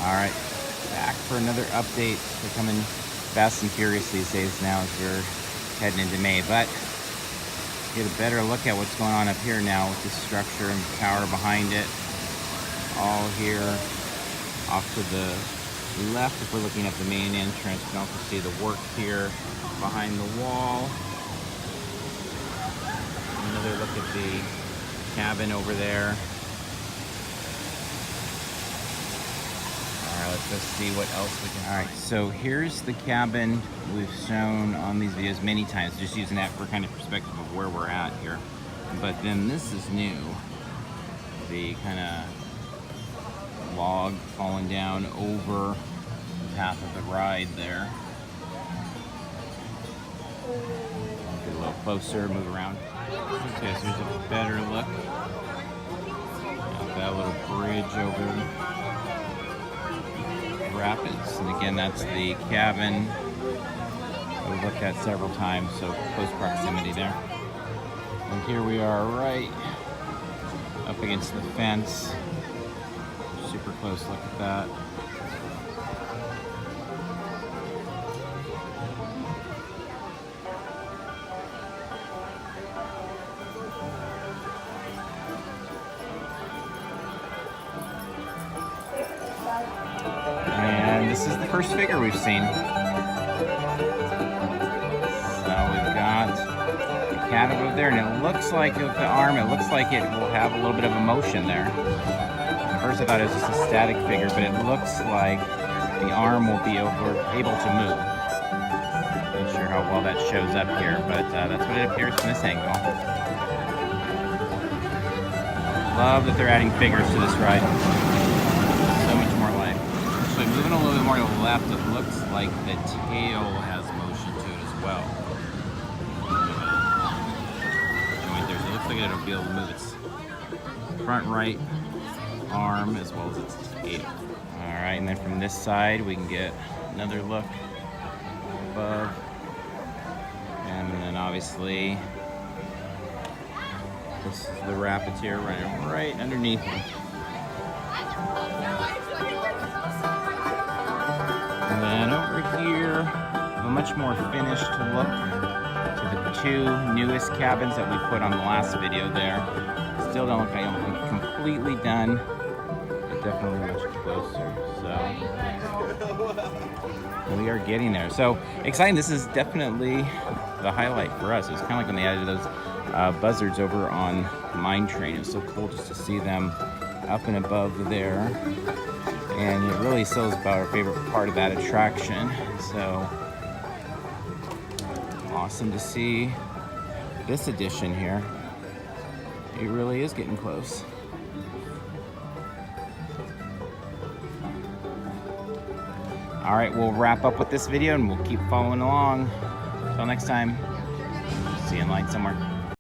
Alright, back for another update. We're coming fast and furious these days now as we're heading into May, but get a better look at what's going on up here now with this structure and the tower behind it. All here off to the left if we're looking at the main entrance. You can also see the work here behind the wall. Another look at the cabin over there. Let's go see what else we can. All right, so here's the cabin we've shown on these videos many times, just using that for kind of perspective of where we're at here. But then this is new. The kind of log falling down over the path of the ride there. Get a little closer, move around. Okay, so here's a better look. Got that little bridge over rapids, and again that's the cabin that we looked at several times, so close proximity there. And here we are right up against the fence. Super close look at that. This is the first figure we've seen. So we've got the cat over there, and it looks like with the arm, it looks like it will have a little bit of a motion there. At first I thought it was just a static figure, but it looks like the arm will be able to move. Not sure how well that shows up here, but that's what it appears from this angle. Love that they're adding figures to this ride. So much more life. Actually, moving a little bit more to the left, it looks like the tail has motion to it as well. Joint there, so it looks like it'll be able to move its front right arm as well as its tail. Alright, and then from this side we can get another look above. And then obviously this is the rapids here running right underneath me. And then over here, a much more finished look to the two newest cabins that we put on the last video there. Still don't look like I'm completely done, but definitely much closer. So we are getting there. So exciting! This is definitely the highlight for us. It was kind of like when they added those buzzards over on Mine Train. It was so cool just to see them up and above there. And it really still is about our favorite part of that attraction. So awesome to see this edition here. It really is getting close. All right, we'll wrap up with this video and we'll keep following along. Until next time, see you in line somewhere.